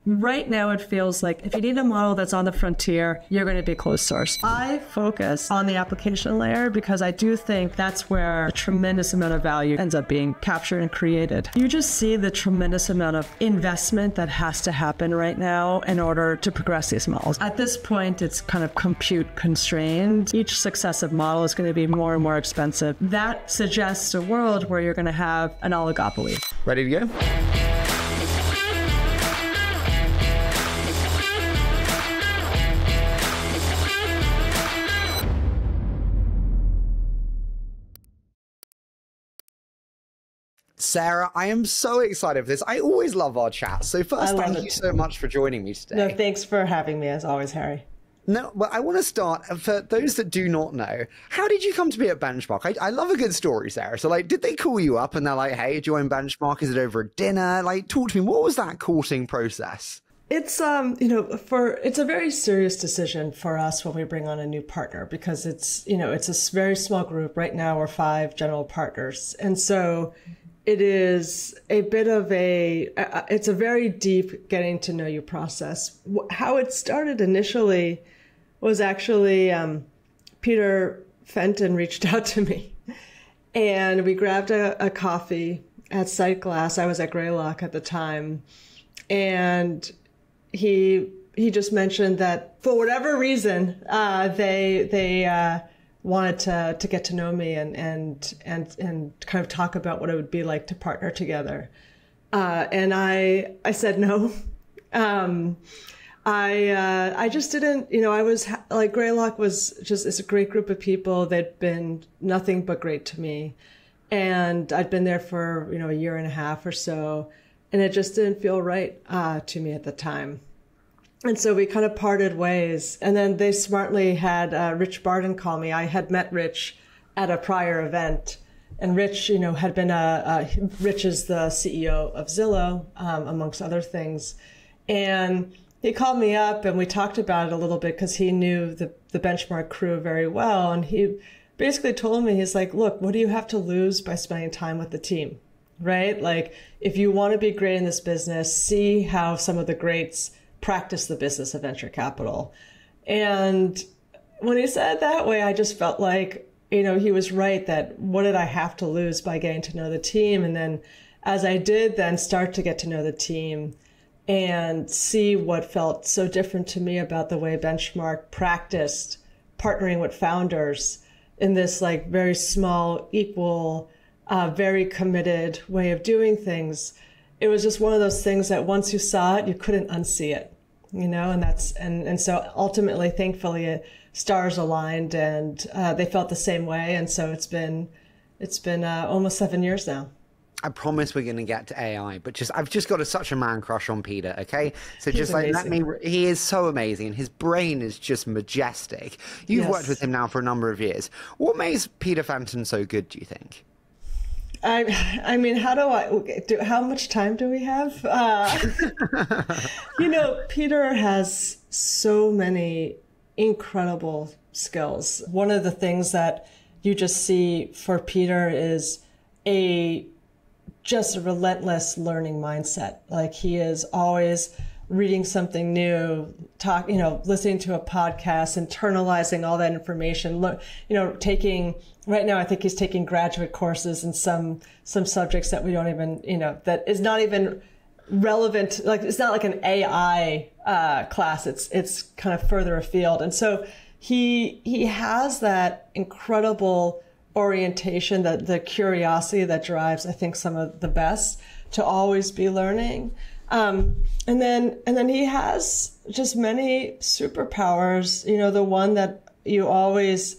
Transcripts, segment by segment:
Right now, it feels like if you need a model that's on the frontier, you're going to be closed source. I focus on the application layer because I do think that's where a tremendous amount of value ends up being captured and created. You just see the tremendous amount of investment that has to happen right now in order to progress these models. At this point, it's kind of compute constrained. Each successive model is going to be more and more expensive. That suggests a world where you're going to have an oligopoly. Ready to go? Sarah, I am so excited for this. I always love our chat. So first, thank you so much for joining me today. No, thanks for having me as always, Harry. No, but I want to start, for those that do not know, how did you come to be at Benchmark? I love a good story, Sarah. So, like, did they call you up and they're like, hey, join Benchmark? Is it over a dinner? Like, talk to me. What was that courting process? It's, it's a very serious decision for us when we bring on a new partner because it's a very small group. Right now, we're 5 general partners. And so it is a bit of it's a very deep getting to know you process. How it started initially was actually Peter Fenton reached out to me and we grabbed a coffee at Sight Glass. I was at Greylock at the time. And he just mentioned that for whatever reason, they wanted to get to know me and kind of talk about what it would be like to partner together. And I said no. I just didn't, I was like, Greylock it's a great group of people. They'd been nothing but great to me. And I'd been there for, a year and a half or so. And it just didn't feel right to me at the time. And so we kind of parted ways. And then they smartly had Rich Barden call me. I had met Rich at a prior event. And Rich, had been Rich is the CEO of Zillow, amongst other things. And he called me up and we talked about it a little bit because he knew the Benchmark crew very well. And he basically told me, he's like, look, what do you have to lose by spending time with the team? Right? Like, if you want to be great in this business, see how some of the greats practice the business of venture capital. And when he said it that way, I just felt like, he was right, that what did I have to lose by getting to know the team? And then as I did then start to get to know the team and see what felt so different to me about the way Benchmark practiced partnering with founders in this like very small, equal, very committed way of doing things. It was just one of those things that once you saw it, you couldn't unsee it, and so ultimately, thankfully, stars aligned and they felt the same way. And so it's been almost 7 years now. I promise we're going to get to AI, but I've just got such a man crush on Peter, okay? So He's amazing. He is so amazing. His brain is just majestic. You've worked with him now for a number of years. What makes Peter Fenton so good, do you think? I mean, how much time do we have? Peter has so many incredible skills. One of the things that you just see for Peter is just a relentless learning mindset. Like, he is always reading something new, listening to a podcast, internalizing all that information, right now, I think he's taking graduate courses in some subjects that we don't even, that is not even relevant. Like, it's not like an AI class. It's kind of further afield. And so he has that incredible orientation, the curiosity that drives, I think, some of the best to always be learning. And then he has just many superpowers, the one that you always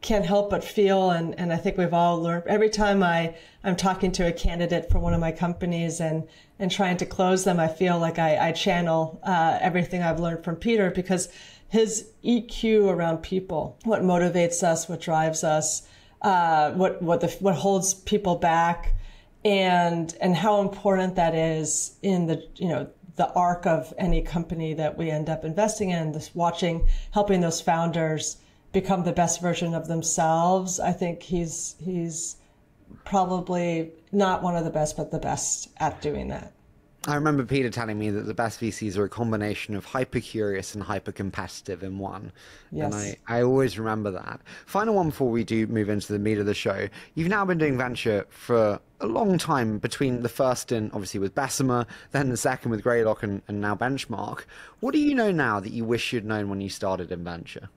can't help but feel. And I think we've all learned every time I'm talking to a candidate for one of my companies and trying to close them, I feel like I channel everything I've learned from Peter, because his EQ around people, what motivates us, what drives us, what holds people back, and how important that is in the arc of any company that we end up investing in. Helping those founders become the best version of themselves. I think he's probably not one of the best, but the best at doing that. I remember Peter telling me that the best VCs are a combination of hyper curious and hyper competitive in one. Yes. And I always remember that. Final one before we do move into the meat of the show. You've now been doing venture for a long time, between the first in, obviously, with Bessemer, then the second with Greylock, and now Benchmark. What do you know now that you wish you'd known when you started in venture?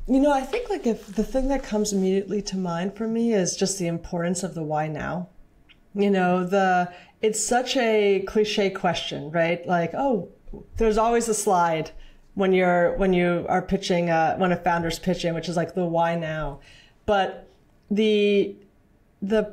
I think like if the thing that comes immediately to mind for me is just the importance of the why now. It's such a cliche question, right? Like, oh, there's always a slide when you are pitching, when a founder's pitching, which is like the why now. But the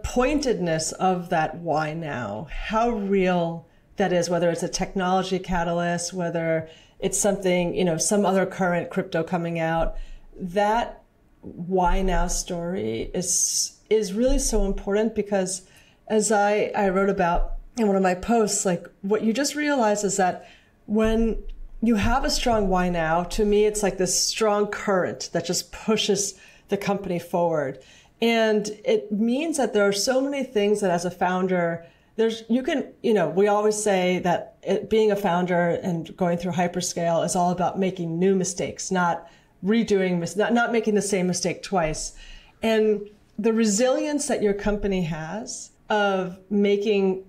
pointedness of that why now, how real that is, whether it's a technology catalyst, whether it's something, some other current crypto coming out, that why now story is really so important, because as I wrote about in one of my posts, like what you just realize is that when you have a strong why now, to me, it's like this strong current that just pushes the company forward. And it means that there are so many things that as a founder, we always say that being a founder and going through hyperscale is all about making new mistakes, not not making the same mistake twice. And the resilience that your company has of making,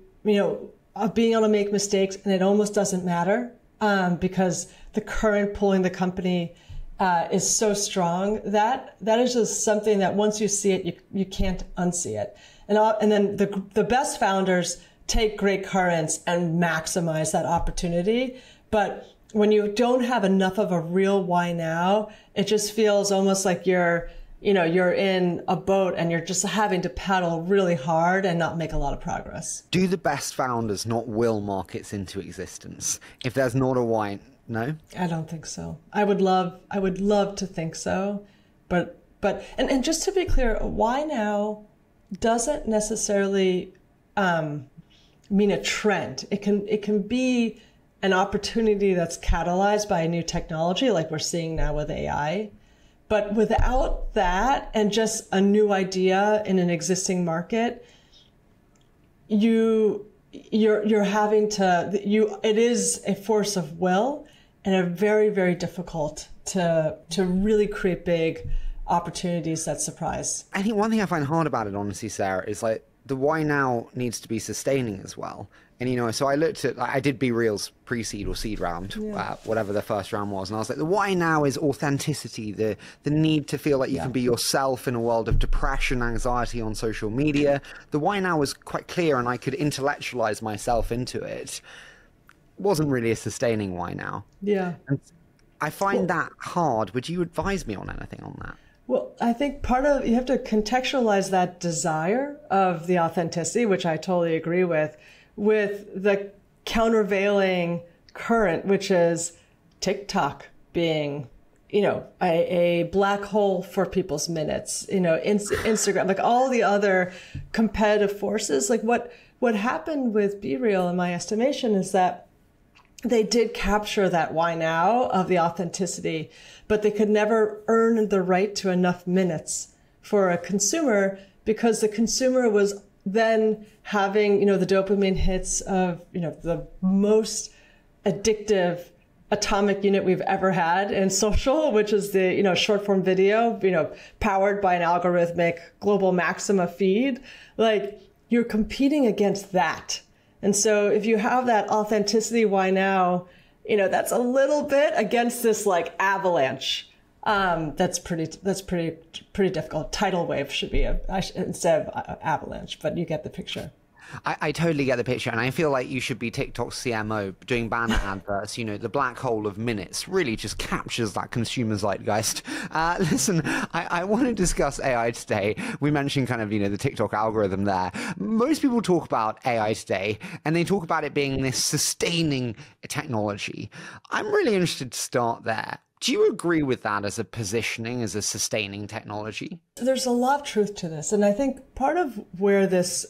of being able to make mistakes, and it almost doesn't matter because the current pulling the company is so strong, that is just something that once you see it, you can't unsee it. And then the best founders take great currents and maximize that opportunity. But when you don't have enough of a real why now, it just feels almost like you're in a boat and you're just having to paddle really hard and not make a lot of progress. Do the best founders not will markets into existence if there's not a why? No? I don't think so. I would love to think so. But just to be clear, why now doesn't necessarily mean a trend. It can be an opportunity that's catalyzed by a new technology like we're seeing now with AI. But without that and just a new idea in an existing market, you're having to, it is a force of will and a very, very difficult to really create big opportunities that surprise. I think one thing I find hard about it, honestly, Sarah, is like the why now needs to be sustaining as well. And, so I looked at, I did BeReal's pre-seed or seed round, whatever the first round was. And I was like, the why now is authenticity, the need to feel like you can be yourself in a world of depression, anxiety on social media. The why now was quite clear and I could intellectualize myself into it. It wasn't really a sustaining why now. Yeah. And I find that hard. Would you advise me on anything on that? Well, I think you have to contextualize that desire of the authenticity, which I totally agree with the countervailing current, which is TikTok being, a black hole for people's minutes, Instagram, like all the other competitive forces. Like what happened with BeReal, in my estimation, is that they did capture that why now of the authenticity, but they could never earn the right to enough minutes for a consumer, because the consumer was then having, the dopamine hits of, the most addictive atomic unit we've ever had in social, which is the, short form video, powered by an algorithmic global maxima feed. Like, you're competing against that. And so if you have that authenticity, why now, that's a little bit against this like avalanche. That's pretty difficult. Tidal wave should be instead of avalanche, but you get the picture. I totally get the picture, and I feel like you should be TikTok's CMO doing banner adverts. The black hole of minutes really just captures that consumer zeitgeist. Listen, I want to discuss AI today. We mentioned kind of, the TikTok algorithm there. Most people talk about AI today, and they talk about it being this sustaining technology. I'm really interested to start there. Do you agree with that as a positioning, as a sustaining technology? There's a lot of truth to this, and I think part of where this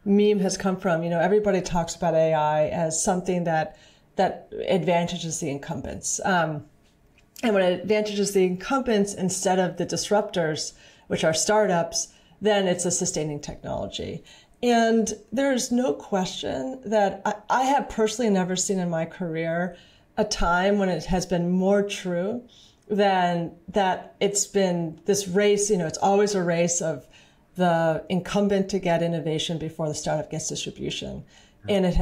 meme has come from, everybody talks about AI as something that advantages the incumbents. And when it advantages the incumbents instead of the disruptors, which are startups, then it's a sustaining technology. And there's no question that I have personally never seen in my career a time when it has been more true than that it's been this race, it's always a race of the incumbent to get innovation before the startup gets distribution. And it's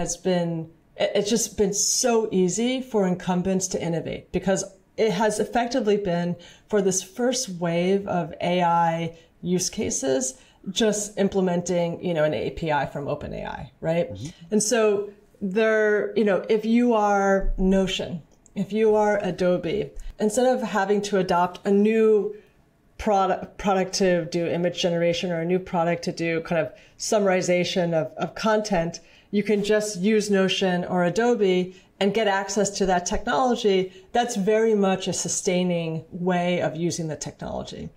just been so easy for incumbents to innovate because it has effectively been for this first wave of AI use cases, just implementing, an API from OpenAI, right? Mm-hmm. And so if you are Notion, if you are Adobe, instead of having to adopt a new product to do image generation or a new product to do kind of summarization of content, you can just use Notion or Adobe and get access to that technology. That's very much a sustaining way of using the technology.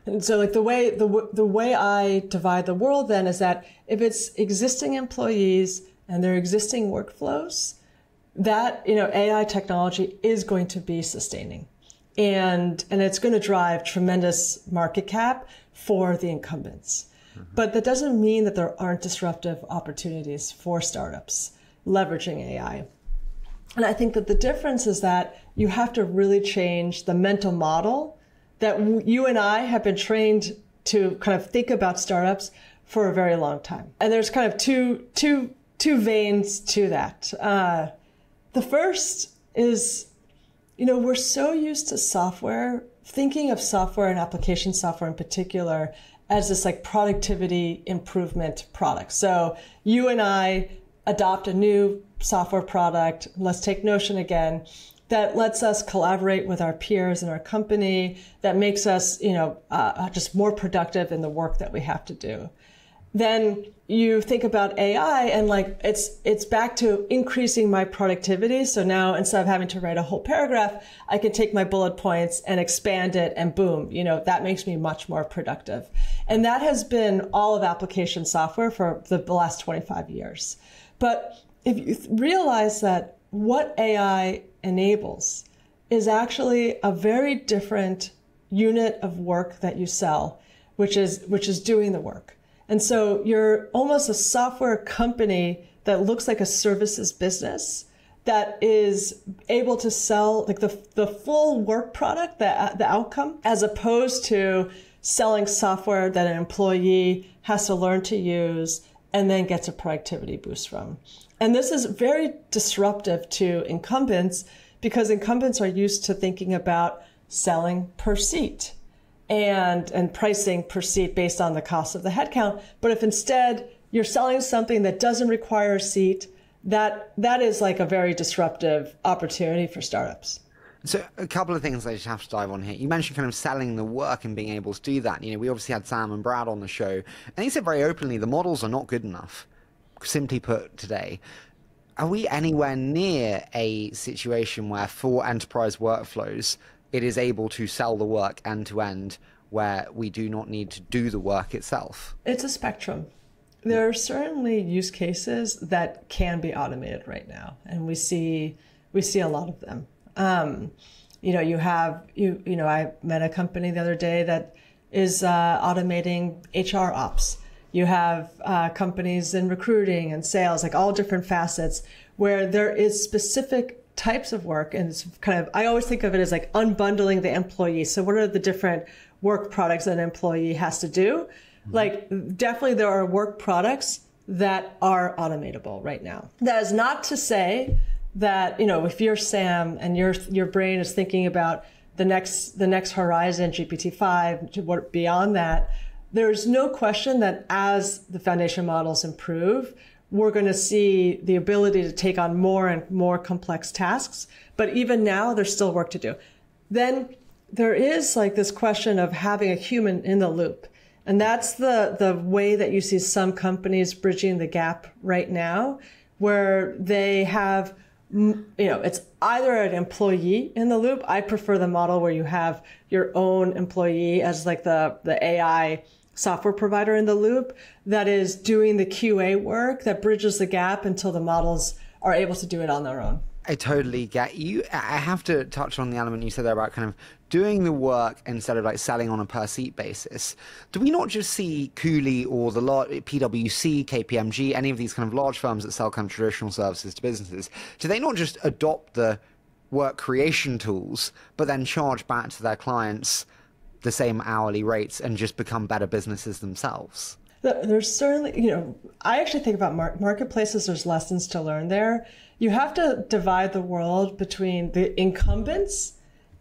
And so like the way I divide the world then is that if it's existing employees and their existing workflows, that, AI technology is going to be sustaining. And it's going to drive tremendous market cap for the incumbents. Mm-hmm. But that doesn't mean that there aren't disruptive opportunities for startups leveraging AI. And I think that the difference is that you have to really change the mental model that you and I have been trained to kind of think about startups for a very long time. And there's kind of two veins to that. The first is, we're so used to software, thinking of software and application software in particular as this like productivity improvement product. So you and I adopt a new software product, let's take Notion again, that lets us collaborate with our peers in our company, that makes us, just more productive in the work that we have to do. Then you think about AI and like it's back to increasing my productivity. So now instead of having to write a whole paragraph, I can take my bullet points and expand it and boom, that makes me much more productive. And that has been all of application software for the last 25 years. But if you realize that what AI enables is actually a very different unit of work that you sell, which is doing the work. And so you're almost a software company that looks like a services business that is able to sell like the full work product, the outcome, as opposed to selling software that an employee has to learn to use and then gets a productivity boost from. And this is very disruptive to incumbents because incumbents are used to thinking about selling per seat and pricing per seat based on the cost of the headcount. But if instead you're selling something that doesn't require a seat, that is like a very disruptive opportunity for startups. So a couple of things I just have to dive on here. You mentioned kind of selling the work and being able to do that. We obviously had Sam and Brad on the show, and they said very openly the models are not good enough, simply put, today. Are we anywhere near a situation where for enterprise workflows, it is able to sell the work end to end where we do not need to do the work itself? It's a spectrum. There are certainly use cases that can be automated right now, and we see a lot of them. I met a company the other day that is automating HR ops. You have companies in recruiting and sales, like all different facets where there is specific types of work. And it's kind of, I always think of it as like unbundling the employee. So what are the different work products that an employee has to do? Mm-hmm. Like definitely there are work products that are automatable right now. That is not to say that, if you're Sam and your brain is thinking about the next horizon, GPT-5, beyond that, there's no question that as the foundation models improve, we're going to see the ability to take on more and more complex tasks. But even now, there's still work to do. Then there is like this question of having a human in the loop. And that's the way that you see some companies bridging the gap right now, where they have, it's either an employee in the loop. I prefer the model where you have your own employee as like the AI software provider in the loop that is doing the QA work that bridges the gap until the models are able to do it on their own. I totally get you. I have to touch on the element you said there about kind of doing the work instead of like selling on a per seat basis. Do we not just see Cooley or the PwC, KPMG, any of these kind of large firms that sell kind of traditional services to businesses? Do they not just adopt the work creation tools, but then charge back to their clients the same hourly rates and just become better businesses themselves? There's certainly, I actually think about marketplaces, there's lessons to learn there. You have to divide the world between the incumbents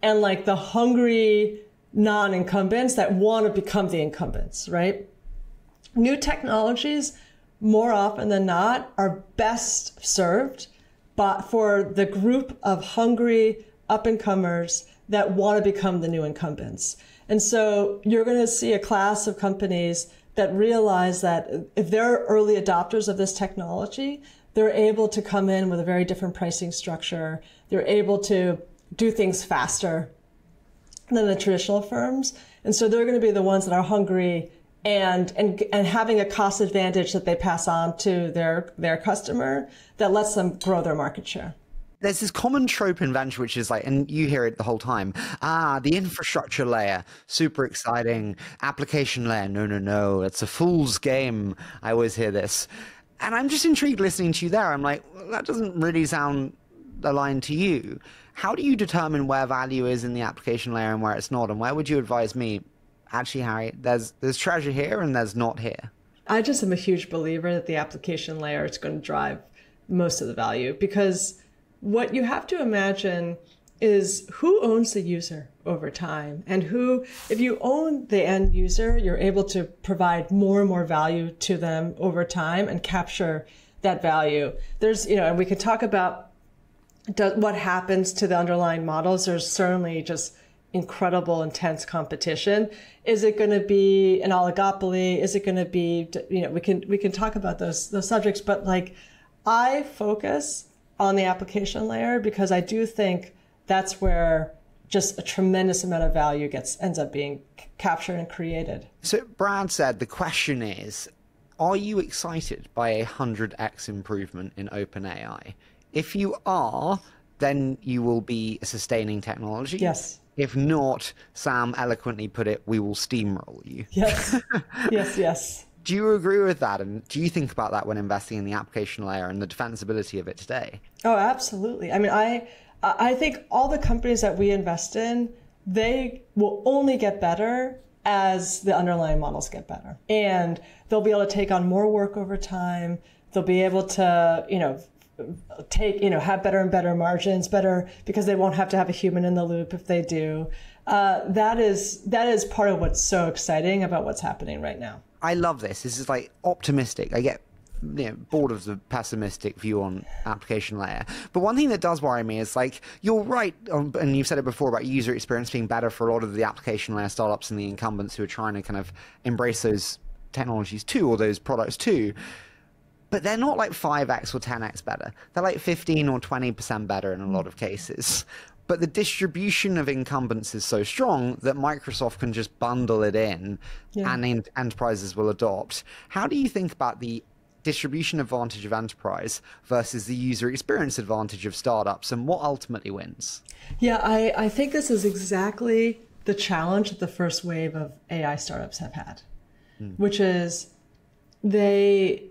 and like the hungry non-incumbents that want to become the incumbents, right? New technologies, more often than not, are best served but for the group of hungry up-and-comers that want to become the new incumbents. And so you're going to see a class of companies that realize that if they're early adopters of this technology, they're able to come in with a very different pricing structure. They're able to do things faster than the traditional firms. And so they're going to be the ones that are hungry and having a cost advantage that they pass on to their customer that lets them grow their market share. There's this common trope in venture, which is like, and you hear it the whole time, the infrastructure layer, super exciting. Application layer, no, it's a fool's game. I always hear this. And I'm just intrigued listening to you there. I'm like, well, that doesn't really sound aligned to you. How do you determine where value is in the application layer and where it's not? And where would you advise me, actually, Harry, there's treasure here and there's not here? I just am a huge believer that the application layer is going to drive most of the value, because what you have to imagine is who owns the user over time, and who, if you own the end user, you're able to provide more and more value to them over time and capture that value. There's, and we could talk about what happens to the underlying models. There's certainly just incredible, intense competition. Is it going to be an oligopoly? Is it going to be, we can talk about those subjects, but like I focus on the application layer because I do think that's where just a tremendous amount of value ends up being captured and created. So Brad said, the question is, are you excited by a 100x improvement in OpenAI? If you are, then you will be a sustaining technology. Yes. If not, Sam eloquently put it, we will steamroll you. Yes, yes. Do you agree with that? And do you think about that when investing in the application layer and the defensibility of it today? Oh, absolutely. I mean, I think all the companies that we invest in, they will only get better as the underlying models get better. And they'll be able to take on more work over time. They'll be able to, have better and better margins, better because they won't have to have a human in the loop if they do. That is part of what's so exciting about what's happening right now. I love this. This is like optimistic. I get bored of the pessimistic view on application layer. But one thing that does worry me is like, you're right, and you've said it before about user experience being better for a lot of the application layer startups and the incumbents who are trying to kind of embrace those technologies too, or those products too. But they're not like 5x or 10x better. They're like 15 or 20% better in a lot of cases. But the distribution of incumbents is so strong that Microsoft can just bundle it in and enterprises will adopt. How do you think about the distribution advantage of enterprise versus the user experience advantage of startups, and what ultimately wins? Yeah, I think this is exactly the challenge that the first wave of AI startups have had, which is maybe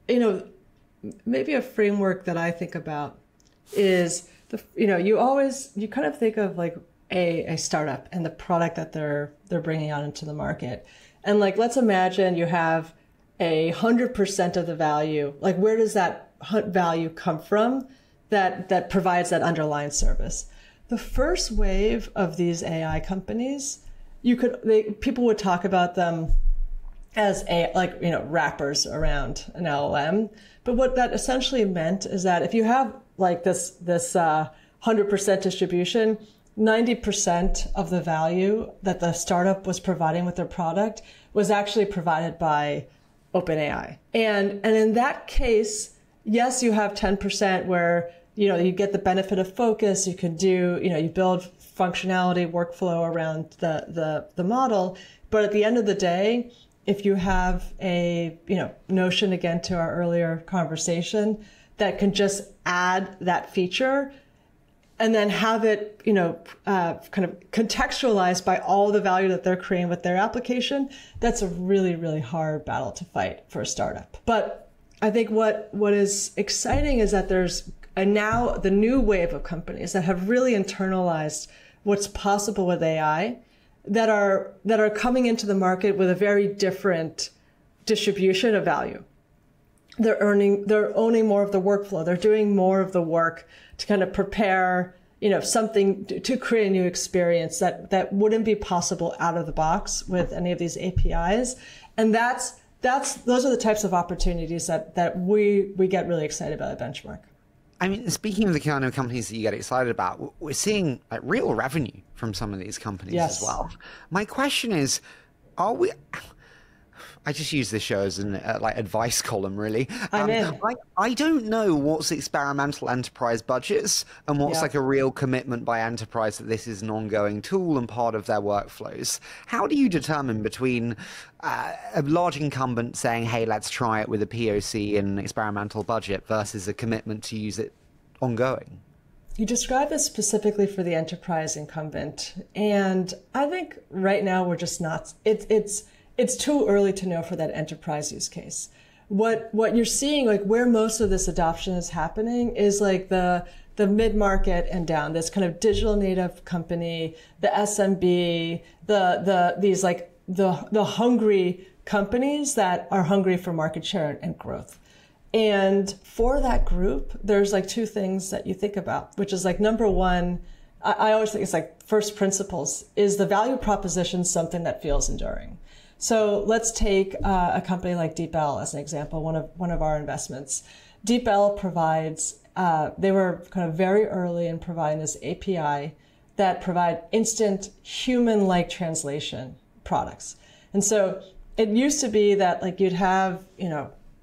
a framework that I think about is you kind of think of like a startup and the product that they're bringing out into the market. And like, let's imagine you have 100% of the value. Like, where does that value come from that provides that underlying service? The first wave of these AI companies, people would talk about them as wrappers around an LLM. But what that essentially meant is that if you have like this 100% distribution, 90% of the value that the startup was providing with their product was actually provided by OpenAI. And in that case, yes, you have 10% where, you get the benefit of focus. You can do, you build functionality, workflow around the model. But at the end of the day, if you have a, notion, again, to our earlier conversation, that can just add that feature and then have it, kind of contextualized by all the value that they're creating with their application, that's a really, really hard battle to fight for a startup. But I think what is exciting is that there's now the new wave of companies that have really internalized what's possible with AI that are coming into the market with a very different distribution of value. They're owning more of the workflow. They're doing more of the work to kind of prepare, something to create a new experience that wouldn't be possible out of the box with any of these APIs. And those are the types of opportunities that we get really excited about at Benchmark. I mean, speaking of the kind of companies that you get excited about, we're seeing like real revenue from some of these companies as well. My question is, I just use this show as an advice column, really. I don't know what's experimental enterprise budgets and what's like a real commitment by enterprise that this is an ongoing tool and part of their workflows. How do you determine between a large incumbent saying, hey, let's try it with a POC and experimental budget versus a commitment to use it ongoing? You describe this specifically for the enterprise incumbent. And I think right now we're just not, it's too early to know for that enterprise use case. What you're seeing, like where most of this adoption is happening is like the mid-market and down, this kind of digital native company, the SMB, the hungry companies that are hungry for market share and growth. And for that group, there's like two things that you think about, which is like number one, I always think it's like first principles, is the value proposition something that feels enduring? So let's take a company like DeepL as an example, one of our investments. DeepL provides, they were kind of very early in providing this API that provide instant human-like translation products. And so it used to be that like you'd have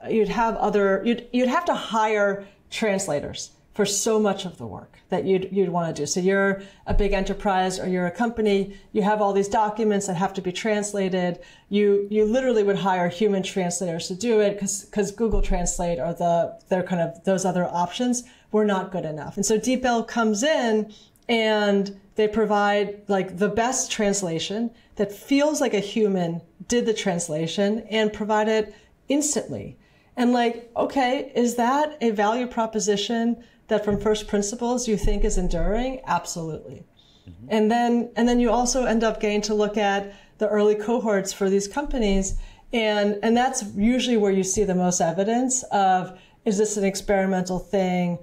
to hire translators for so much of the work that you'd want to do. So you're a big enterprise or you're a company, you have all these documents that have to be translated. You literally would hire human translators to do it because Google Translate or their kind of those other options were not good enough. And so DeepL comes in and they provide like the best translation that feels like a human did the translation and provide it instantly. And like, okay, is that a value proposition that from first principles you think is enduring? Absolutely. Mm-hmm. And then you also end up getting to look at the early cohorts for these companies. And that's usually where you see the most evidence of, is this an experimental thing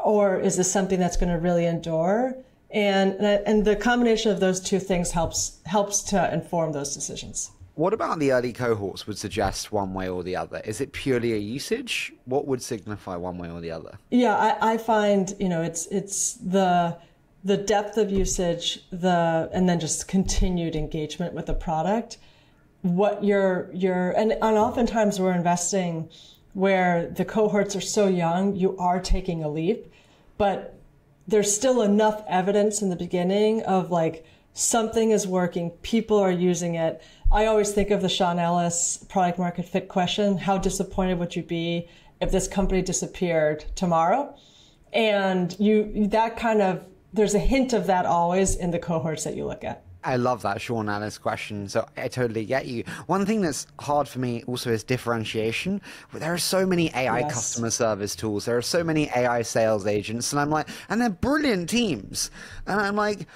or is this something that's going to really endure? And the combination of those two things helps to inform those decisions. What about the early cohorts would suggest one way or the other? Is it purely a usage? What would signify one way or the other? Yeah, I find, it's the depth of usage, and then just continued engagement with the product. What and oftentimes we're investing where the cohorts are so young, you are taking a leap, but there's still enough evidence in the beginning of like something is working, people are using it. I always think of the Sean Ellis product market fit question. How disappointed would you be if this company disappeared tomorrow? And there's a hint of that always in the cohorts that you look at. I love that Sean Ellis question, so I totally get you. One thing that's hard for me also is differentiation. There are so many AI customer service tools. There are so many AI sales agents, and I'm like, and they're brilliant teams. And I'm like,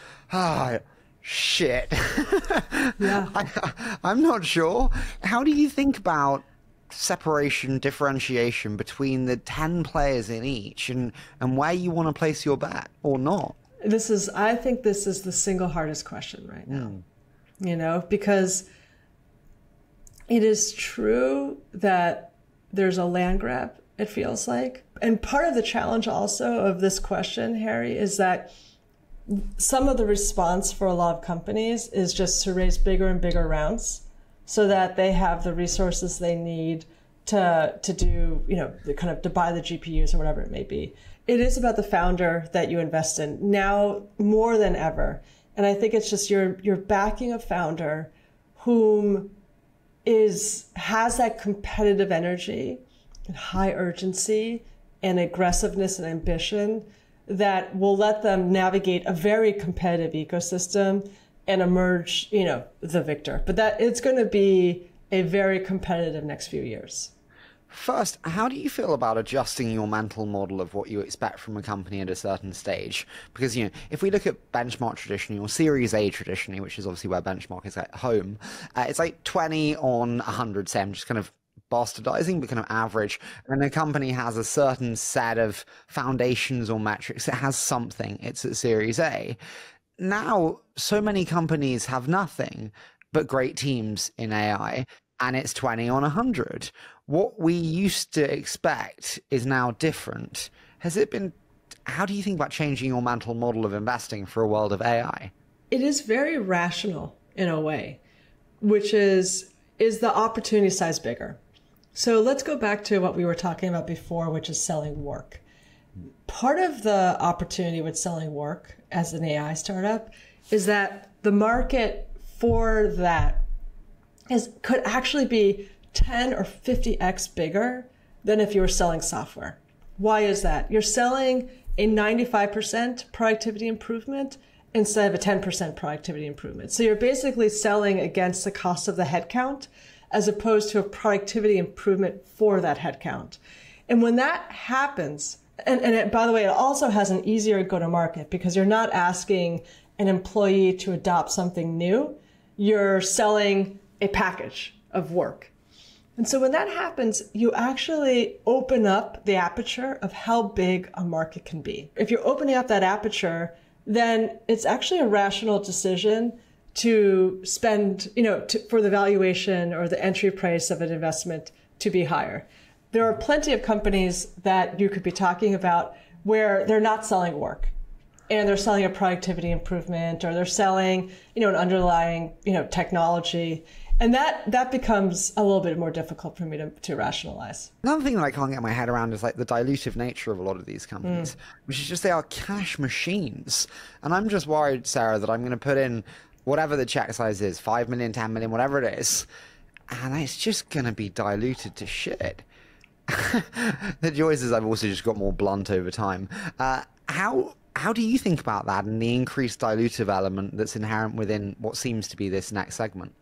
shit. Yeah. I'm not sure. How do you think about separation, differentiation between the 10 players in each and where you want to place your bet or not? I think this is the single hardest question right now, because it is true that there's a land grab, it feels like. And part of the challenge also of this question, Harry, is that some of the response for a lot of companies is just to raise bigger and bigger rounds so that they have the resources they need to do, kind of to buy the GPUs or whatever it may be. It is about the founder that you invest in now more than ever. And I think it's just you're backing a founder whom has that competitive energy and high urgency and aggressiveness and ambition that will let them navigate a very competitive ecosystem and emerge, the victor. But that it's going to be a very competitive next few years. First, how do you feel about adjusting your mental model of what you expect from a company at a certain stage? Because, if we look at benchmark traditionally, or Series A traditionally, which is obviously where benchmark is at home, it's like 20 on 100, say, I'm just kind of bastardizing, but kind of average. And a company has a certain set of foundations or metrics. It has something. It's at Series A. Now, so many companies have nothing but great teams in AI, and it's 20 on 100. What we used to expect is now different. How do you think about changing your mental model of investing for a world of AI? It is very rational in a way, which is the opportunity size bigger? So let's go back to what we were talking about before, which is selling work. Part of the opportunity with selling work as an AI startup is that the market for that could actually be 10 or 50x bigger than if you were selling software. Why is that? You're selling a 95% productivity improvement instead of a 10% productivity improvement. So you're basically selling against the cost of the headcount as opposed to a productivity improvement for that headcount. And when that happens, and by the way, it also has an easier go-to-market because you're not asking an employee to adopt something new. You're selling a package of work. And so when that happens, you actually open up the aperture of how big a market can be. If you're opening up that aperture, then it's actually a rational decision to spend, for the valuation or the entry price of an investment to be higher. There are plenty of companies that you could be talking about where they're not selling work and they're selling a productivity improvement, or they're selling, an underlying, technology. And that becomes a little bit more difficult for me to rationalize. Another thing that I can't get my head around is like the dilutive nature of a lot of these companies, which is just they are cash machines. And I'm just worried, Sarah, that I'm going to put in whatever the check size is, 5 million, 10 million, whatever it is, and it's just going to be diluted to shit. The joys is I've also just got more blunt over time. How do you think about that and the increased dilutive element that's inherent within what seems to be this next segment?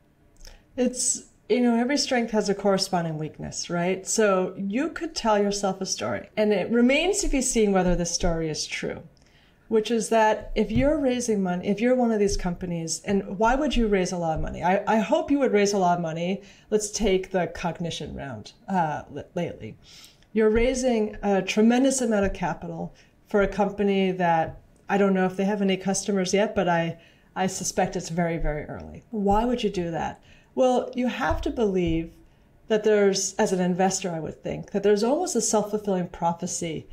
It's, every strength has a corresponding weakness, right? So you could tell yourself a story, and it remains to be seen whether this story is true, which is that if you're raising money, if you're one of these companies, and why would you raise a lot of money? I hope you would raise a lot of money. Let's take the cognition round lately. You're raising a tremendous amount of capital for a company that I don't know if they have any customers yet, but I suspect it's very, very early. Why would you do that? Well, you have to believe that there's, as an investor, I would think, that there's almost a self-fulfilling prophecy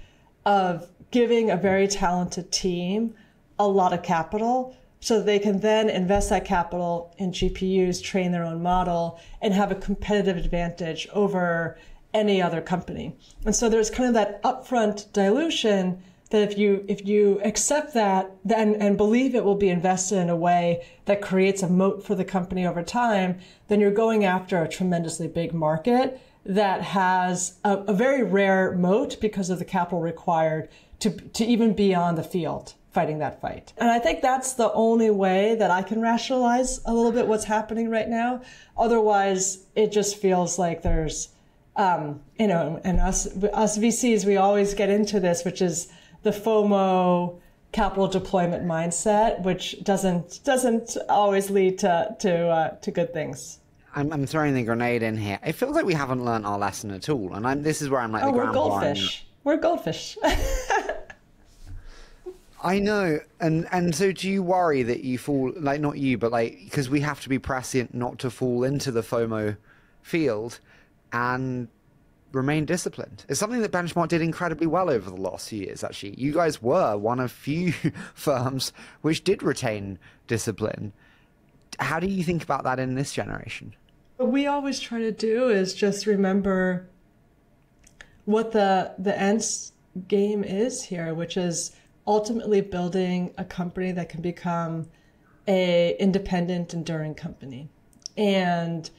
of giving a very talented team a lot of capital so that they can then invest that capital in GPUs, train their own model, and have a competitive advantage over any other company. And so there's kind of that upfront dilution that if you accept that and believe it will be invested in a way that creates a moat for the company over time, then you're going after a tremendously big market that has a very rare moat because of the capital required to even be on the field fighting that fight. And I think that's the only way that I can rationalize a little bit what's happening right now. Otherwise, it just feels like there's, and us VCs, we always get into this, which is the FOMO capital deployment mindset, which doesn't always lead to good things. I'm throwing the grenade in here. It feels like we haven't learned our lesson at all, and this is where I'm like the grandpa. We're goldfish. I know, and so do you worry that you fall, like not you, but like, because we have to be prescient not to fall into the FOMO field and remain disciplined? It's something that Benchmark did incredibly well over the last few years, actually. You guys were one of few firms which did retain discipline. How do you think about that in this generation? What we always try to do is just remember what the end game is here, which is ultimately building a company that can become a independent, enduring company. And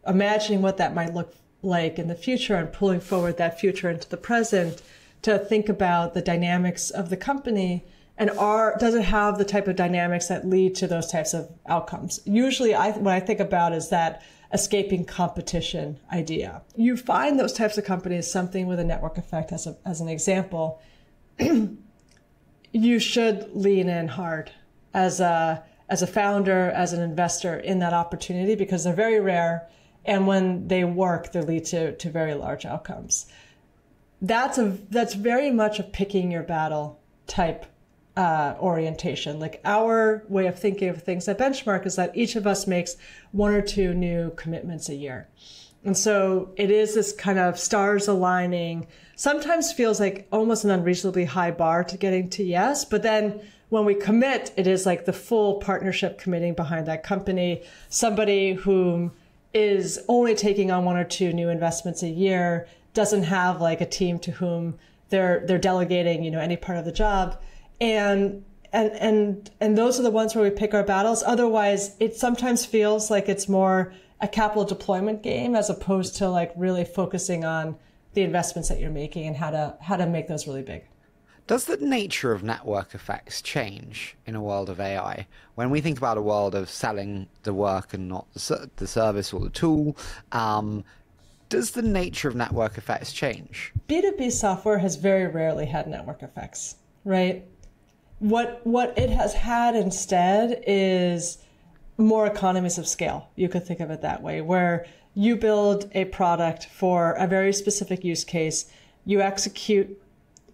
imagining what that might look like in the future and pulling forward that future into the present to think about the dynamics of the company and does it have the type of dynamics that lead to those types of outcomes? Usually what I think about is that escaping competition idea. You find those types of companies, something with a network effect as an example, you should lean in hard as a founder, as an investor in that opportunity, because they're very rare. And when they work, they lead to very large outcomes. That's very much a picking your battle type orientation. Like our way of thinking of things at Benchmark is that each of us makes 1 or 2 new commitments a year. And so it is this kind of stars aligning, sometimes feels like almost an unreasonably high bar to getting to yes. But then when we commit, it is like the full partnership committing behind that company. Somebody who is only taking on 1 or 2 new investments a year, doesn't have like a team to whom they're delegating, any part of the job. And those are the ones where we pick our battles. Otherwise, it sometimes feels like it's more a capital deployment game as opposed to like really focusing on the investments that you're making and how to make those really big. Does the nature of network effects change in a world of AI? When we think about a world of selling the work and not the service or the tool, does the nature of network effects change? B2B software has very rarely had network effects, right? What it has had instead is more economies of scale. You could think of it that way, where you build a product for a very specific use case, you execute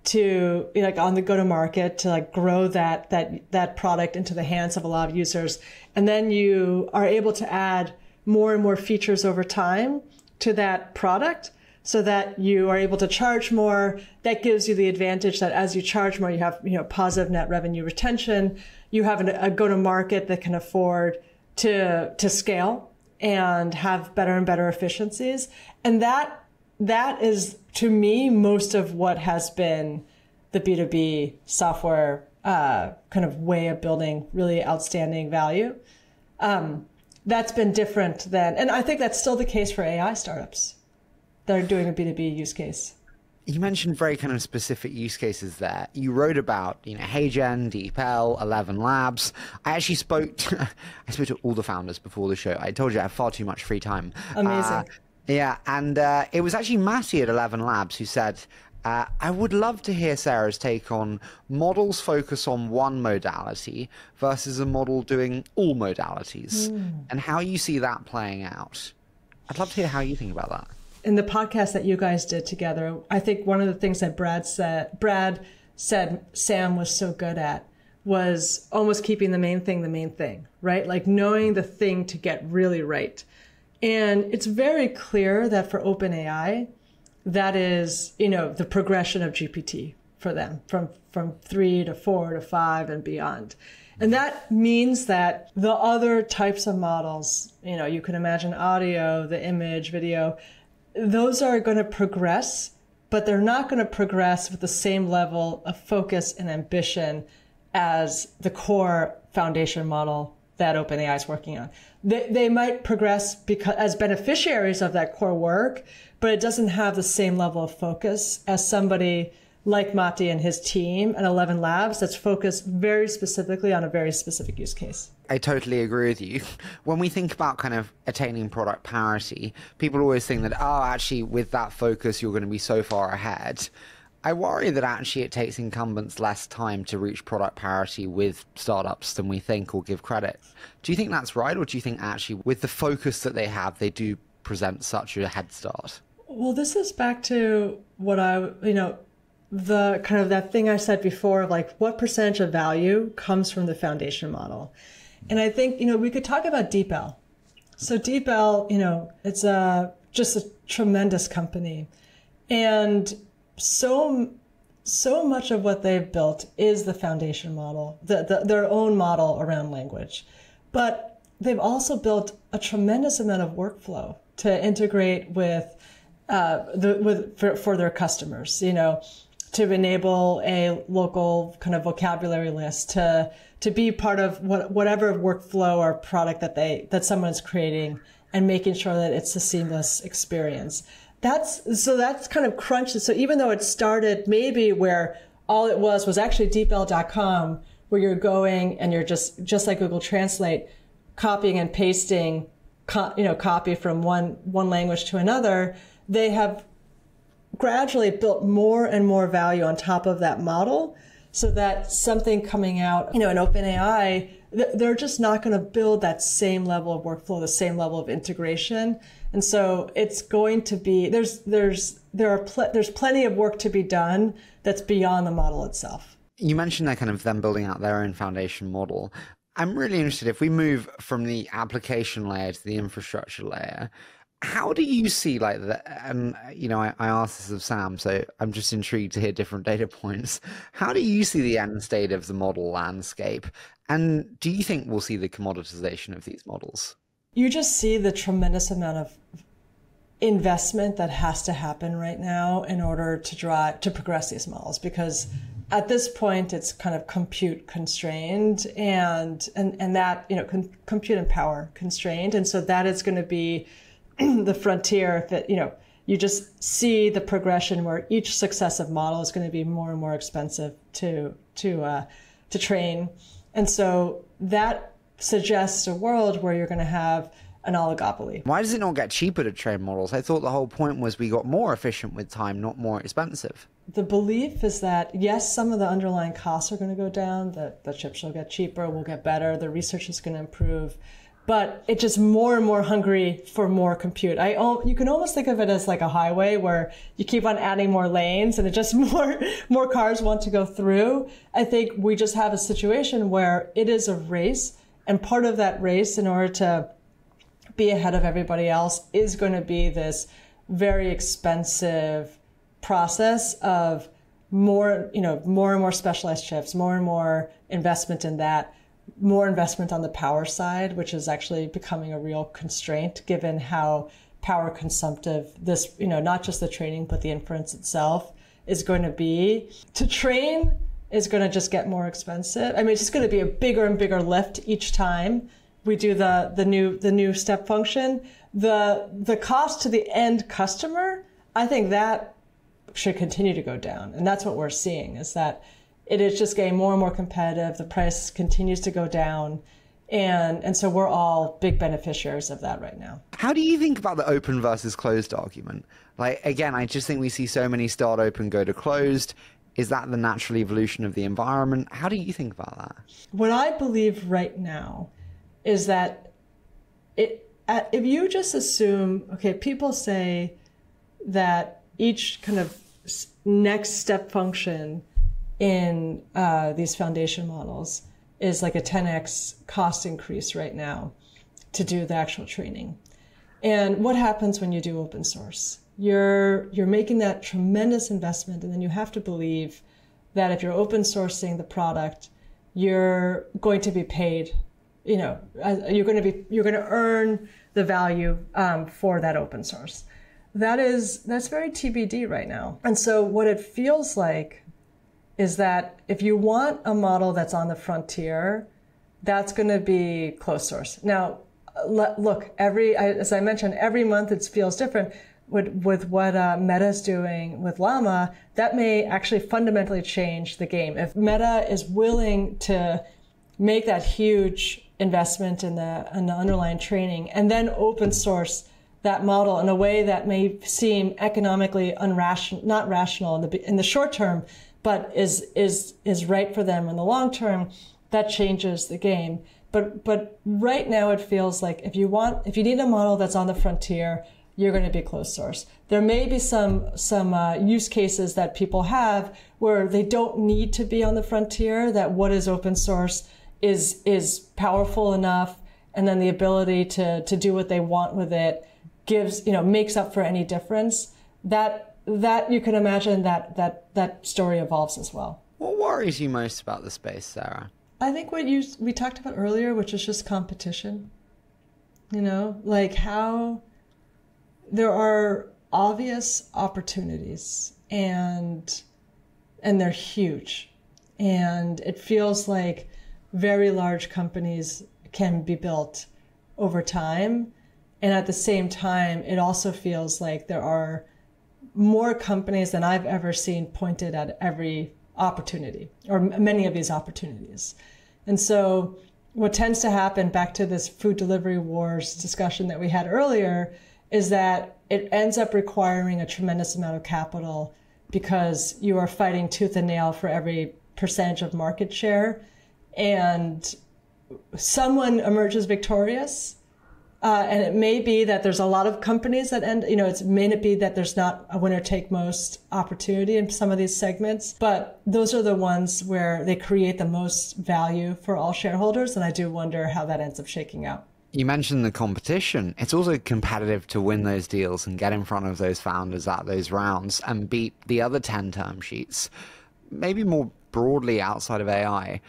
to like on the go-to-market to like grow that product into the hands of a lot of users, and then you are able to add more and more features over time to that product so that you are able to charge more. That gives you the advantage that as you charge more, you have positive net revenue retention. You have a go-to-market that can afford to scale and have better and better efficiencies. And that is, to me, most of what has been the B2B software kind of way of building really outstanding value. That's been different than, and I think that's still the case for AI startups that are doing a B2B use case. You mentioned very kind of specific use cases there. You wrote about, HeyGen, DeepL, 11 Labs. I actually spoke to all the founders before the show. I told you I have far too much free time. Amazing. Yeah, and it was actually Matty at 11 Labs who said, I would love to hear Sarah's take on models focus on one modality versus a model doing all modalities and how you see that playing out. I'd love to hear how you think about that. In the podcast that you guys did together, I think one of the things that Brad said Sam was so good at was almost keeping the main thing, right? Like knowing the thing to get really right. And it's very clear that for OpenAI, that is, the progression of GPT for them from 3 to 4 to 5 and beyond. And that means that the other types of models, you can imagine audio, the image, video, those are going to progress, but they're not going to progress with the same level of focus and ambition as the core foundation model that OpenAI is working on. They might progress as beneficiaries of that core work, but it doesn't have the same level of focus as somebody like Matti and his team at 11 Labs that's focused very specifically on a very specific use case. I totally agree with you. When we think about kind of attaining product parity, people always think that, actually, with that focus, you're going to be so far ahead. I worry that actually it takes incumbents less time to reach product parity with startups than we think or give credit. Do you think that's right? Or do you think actually with the focus that they have, they do present such a head start? Well, this is back to what the kind of that thing I said before of like what percentage of value comes from the foundation model. And I think, we could talk about DeepL. So DeepL, it's just a tremendous company. And so much of what they've built is the foundation model, their own model around language. But they've also built a tremendous amount of workflow to integrate with for their customers, to enable a local kind of vocabulary list, to be part of whatever workflow or product that someone's creating and making sure that it's a seamless experience. that's kind of crunched. So even though it started maybe where all it was actually deepl.com, where you're going and you're just like Google Translate, copying and pasting, copy from one language to another, they have gradually built more and more value on top of that model, so that something coming out, in OpenAI, they're just not going to build that same level of workflow, the same level of integration. And so it's going to be, there's plenty of work to be done that's beyond the model itself. You mentioned they're kind of them building out their own foundation model. I'm really interested, if we move from the application layer to the infrastructure layer, how do you see like the, and I asked this of Sam, so I'm just intrigued to hear different data points. How do you see the end state of the model landscape? And do you think we'll see the commoditization of these models? You just see the tremendous amount of investment that has to happen right now in order to progress these models, because at this point it's kind of compute constrained and that, compute and power constrained. And so that is going to be the frontier that, you just see the progression where each successive model is going to be more and more expensive to train. And so that suggests a world where you're going to have an oligopoly. Why does it not get cheaper to train models? I thought the whole point was we got more efficient with time, not more expensive. The belief is that, yes, some of the underlying costs are going to go down, that the chips will get cheaper, will get better, the research is going to improve, but it's just more and more hungry for more compute. You can almost think of it as like a highway where you keep on adding more lanes and it just more cars want to go through. I think we just have a situation where it is a race, and part of that race, in order to be ahead of everybody else, is going to be this very expensive process of more and more specialized chips, more and more investment in that, more investment on the power side, which is actually becoming a real constraint given how power consumptive this, not just the training, but the inference itself is going to be. To train is going to just get more expensive. I mean, it's just going to be a bigger and bigger lift each time we do the new step function. The cost to the end customer, I think that should continue to go down. And that's what we're seeing, is that it is just getting more and more competitive. The price continues to go down. And so we're all big beneficiaries of that right now. How do you think about the open versus closed argument? Like, again, I just think we see so many start open, go to closed. Is that the natural evolution of the environment? How do you think about that? What I believe right now is that if you just assume, okay, people say that each kind of next step function in these foundation models is like a 10x cost increase right now to do the actual training. And what happens when you do open source? You're making that tremendous investment, and then you have to believe that if you're open sourcing the product, you're going to be paid. You're going to earn the value for that open source. That's very TBD right now. And so what it feels like is that if you want a model that's on the frontier, that's going to be closed source. Now, look, as I mentioned, every month it feels different. With what Meta's doing with Llama, that may actually fundamentally change the game. If Meta is willing to make that huge investment in the underlying training and then open source that model in a way that may seem economically not rational in the short term, but is right for them in the long term, that changes the game. But right now it feels like if you need a model that's on the frontier, you're going to be closed source. There may be some use cases that people have where they don't need to be on the frontier, that what is open source is powerful enough, and then the ability to do what they want with it makes up for any difference. That you can imagine that story evolves as well. What worries you most about the space, Sarah? I think what we talked about earlier, which is just competition. Like how there are obvious opportunities and they're huge. And it feels like very large companies can be built over time. And at the same time, it also feels like there are more companies than I've ever seen pointed at every opportunity, or many of these opportunities. And so what tends to happen, back to this food delivery wars discussion that we had earlier, is that it ends up requiring a tremendous amount of capital because you are fighting tooth and nail for every percentage of market share. And someone emerges victorious. And it may be that there's a lot of companies that end, it may not be that there's not a winner take most opportunity in some of these segments, but those are the ones where they create the most value for all shareholders. And I do wonder how that ends up shaking out. You mentioned the competition. It's also competitive to win those deals and get in front of those founders at those rounds and beat the other 10 term sheets. Maybe more broadly outside of AI,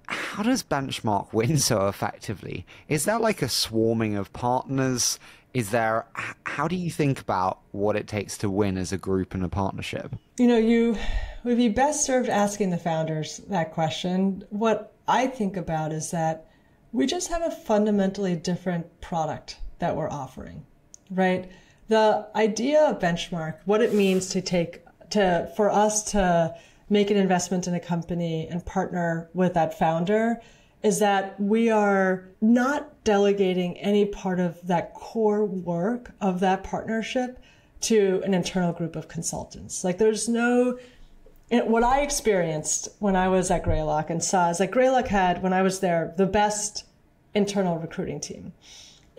how does Benchmark win so effectively? Is there like a swarming of partners? How do you think about what it takes to win as a group and a partnership? You would be best served asking the founders that question. What I think about is that we just have a fundamentally different product that we're offering, right? The idea of Benchmark, what it means for us to make an investment in a company and partner with that founder, is that we are not delegating any part of that core work of that partnership to an internal group of consultants. Like what I experienced when I was at Greylock and saw is that Greylock had, when I was there, the best internal recruiting team.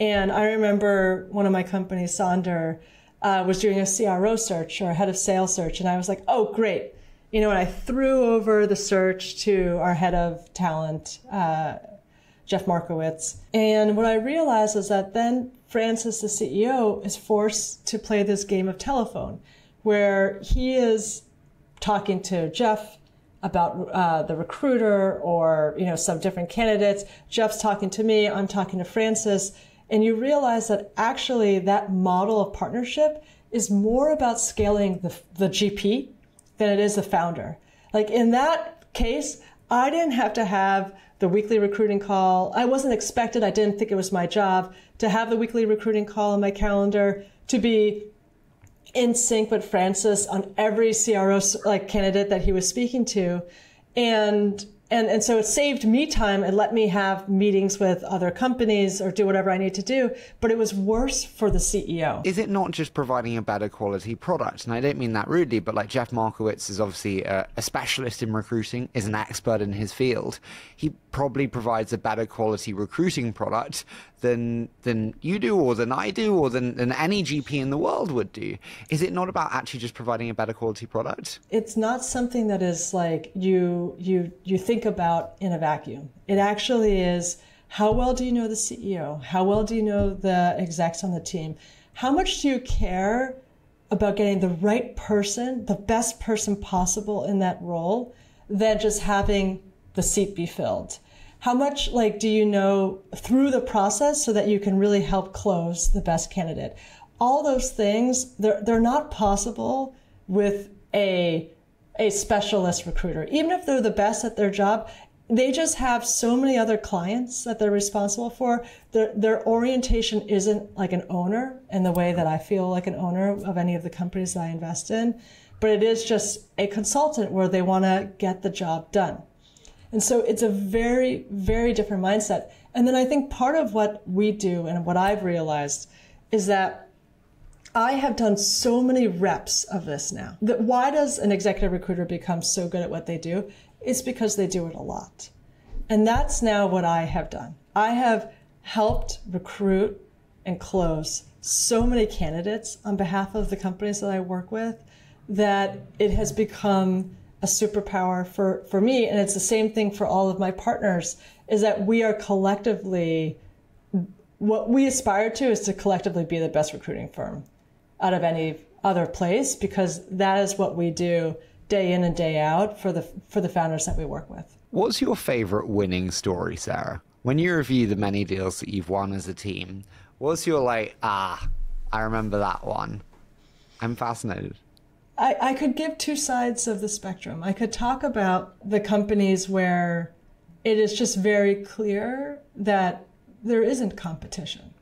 And I remember one of my companies, Sonder, was doing a CRO search or a head of sales search. And I was like, oh, great. And I threw over the search to our head of talent, Jeff Markowitz. And what I realized is that then Francis, the CEO, is forced to play this game of telephone where he is talking to Jeff about the recruiter or, some different candidates. Jeff's talking to me, I'm talking to Francis. And you realize that actually that model of partnership is more about scaling the GP than it is the founder. Like in that case, I didn't have to have the weekly recruiting call. I wasn't expected, I didn't think it was my job to have the weekly recruiting call on my calendar, to be in sync with Francis on every CRO candidate that he was speaking to. And so it saved me time and let me have meetings with other companies or do whatever I need to do. But it was worse for the CEO. Is it not just providing a better quality product? And I don't mean that rudely, but like Jeff Markowitz is obviously a specialist in recruiting, is an expert in his field. He probably provides a better quality recruiting product than you do, or than I do, or than any GP in the world would do. Is it not about actually just providing a better quality product? It's not something that is like you think about in a vacuum. It actually is, how well do you know the CEO? How well do you know the execs on the team? How much do you care about getting the right person, the best person possible in that role, than just having the seat be filled? How much do you know through the process so that you can really help close the best candidate? All those things, they're not possible with a specialist recruiter. Even if they're the best at their job, they just have so many other clients that they're responsible for. Their orientation isn't like an owner in the way that I feel like an owner of any of the companies that I invest in, but it is just a consultant where they want to get the job done. And so it's a very, very different mindset. And then I think part of what we do and what I've realized is that I have done so many reps of this now. That why does an executive recruiter become so good at what they do? It's because they do it a lot. And that's now what I have done. I have helped recruit and close so many candidates on behalf of the companies that I work with that it has become a superpower for me. And it's the same thing for all of my partners, is that we are collectively, what we aspire to is to collectively be the best recruiting firm out of any other place, because that is what we do day in and day out for the founders that we work with. What's your favorite winning story, Sarah? When you review the many deals that you've won as a team, what's your I remember that one? I'm fascinated. I could give two sides of the spectrum. I could talk about the companies where it is just very clear that there isn't competition,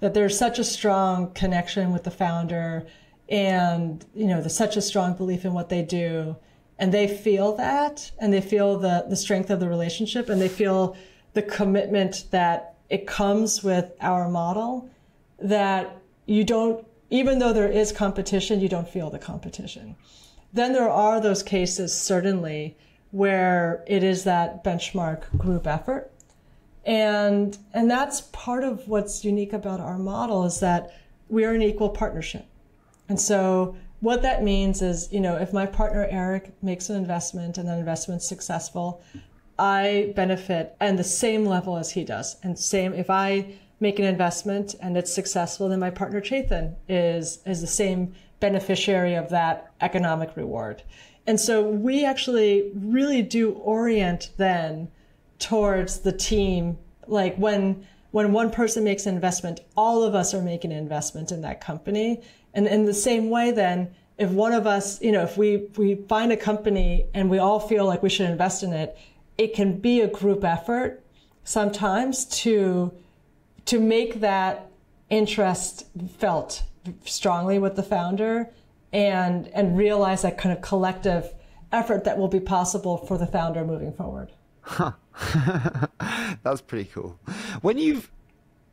that there's such a strong connection with the founder, and, there's such a strong belief in what they do, and they feel that, and they feel the strength of the relationship, and they feel the commitment that it comes with our model, that you don't, even though there is competition, you don't feel the competition. Then there are those cases, certainly, where it is that benchmark group effort. And that's part of what's unique about our model, is that we are an equal partnership. And so what that means is, if my partner Eric makes an investment and that investment's successful, I benefit at the same level as he does. And same, if I make an investment and it's successful, then my partner Chethan is the same beneficiary of that economic reward. And so we actually really do orient then towards the team. Like when one person makes an investment, all of us are making an investment in that company. And in the same way then, if one of us, if we find a company and we all feel like we should invest in it, it can be a group effort sometimes to make that interest felt strongly with the founder, and realize that kind of collective effort that will be possible for the founder moving forward. Huh. That's pretty cool. When you've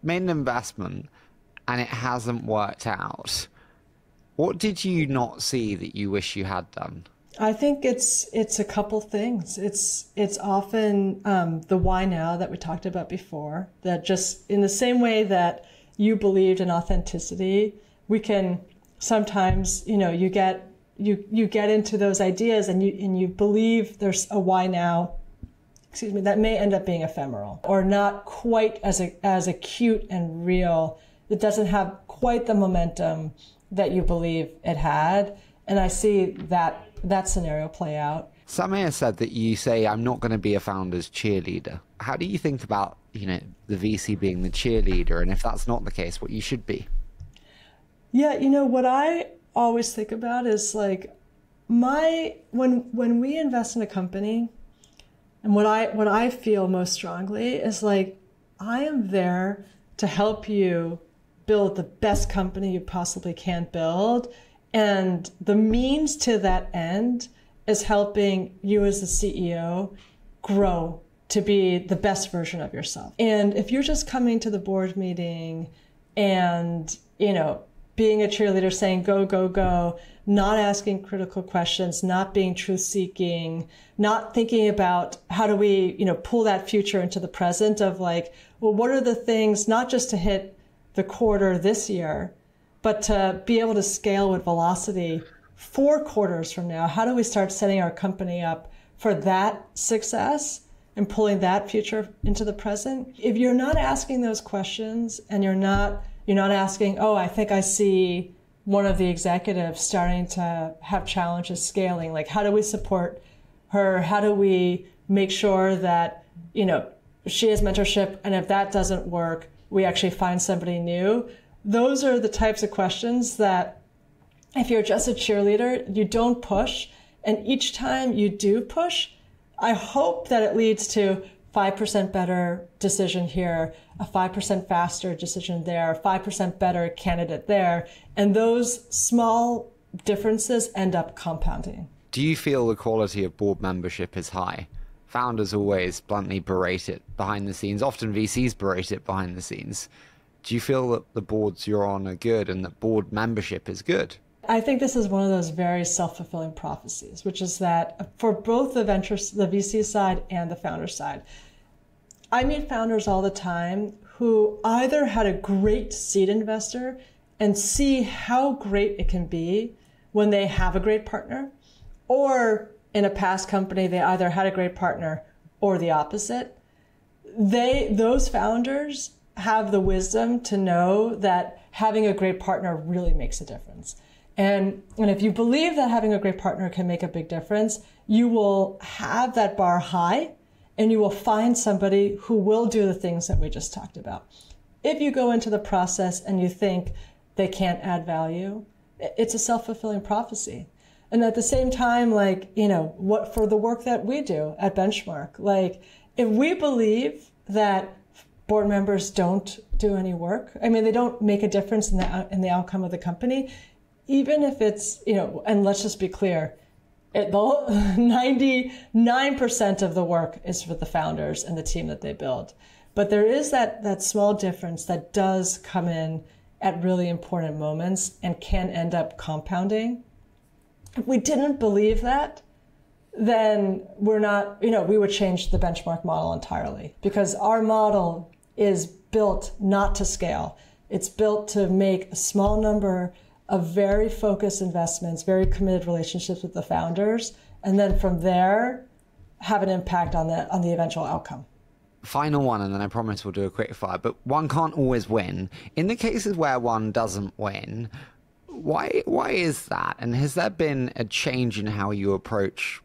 made an investment and it hasn't worked out, what did you not see that you wish you had done? I think it's a couple things. It's often the why now that we talked about before, that just in the same way that you believed in authenticity, we can sometimes, you get into those ideas and you believe there's a why now, that may end up being ephemeral or not quite as acute and real. It doesn't have quite the momentum that you believe it had. And I see that scenario play out. Samir said that you say, I'm not going to be a founder's cheerleader. How do you think about, the VC being the cheerleader? And if that's not the case, what you should be? Yeah, what I always think about is like when we invest in a company, and what I feel most strongly is like, I am there to help you build the best company you possibly can build. And the means to that end is helping you as the CEO grow to be the best version of yourself. And if you're just coming to the board meeting and, being a cheerleader saying, go, go, go, not asking critical questions, not being truth-seeking, not thinking about how do we, pull that future into the present of like, well, what are the things, not just to hit the quarter this year, but to be able to scale with velocity 4 quarters from now. How do we start setting our company up for that success and pulling that future into the present? If you're not asking those questions and you're not asking, oh, I think I see one of the executives starting to have challenges scaling. Like, how do we support her? How do we make sure that, she has mentorship, and if that doesn't work, we actually find somebody new? Those are the types of questions that if you're just a cheerleader, you don't push. And each time you do push, I hope that it leads to 5% better decision here, a 5% faster decision there, a 5% better candidate there. And those small differences end up compounding. Do you feel the quality of board membership is high? Founders always bluntly berate it behind the scenes. Often VCs berate it behind the scenes. Do you feel that the boards you're on are good and that board membership is good? I think this is one of those very self-fulfilling prophecies, which is that for both the VC side and the founder side, I meet founders all the time who either had a great seed investor and see how great it can be when they have a great partner, or in a past company, they either had a great partner or the opposite. Those founders have the wisdom to know that having a great partner really makes a difference. And if you believe that having a great partner can make a big difference, you will have that bar high and you will find somebody who will do the things that we just talked about. If you go into the process and you think they can't add value, it's a self-fulfilling prophecy. And at the same time, what for the work that we do at Benchmark, if we believe that board members don't do any work, they don't make a difference in the outcome of the company, even if it's, and let's just be clear, the 99% of the work is for the founders and the team that they build. But there is that small difference that does come in at really important moments and can end up compounding. If we didn't believe that, then we're not, we would change the benchmark model entirely, because our model is built not to scale. It's built to make a small number of very focused investments, very committed relationships with the founders, and then from there have an impact on the eventual outcome. Final one, and then I promise we'll do a quick fire, but one can't always win. In the cases where one doesn't win, why is that? And has there been a change in how you approach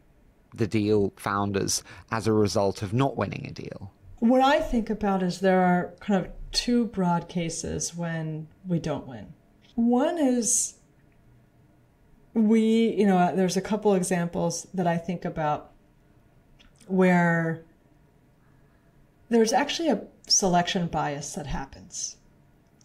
the deal founders as a result of not winning a deal? What I think about is there are kind of two broad cases when we don't win. One is there's a couple examples that I think about where there's actually a selection bias that happens,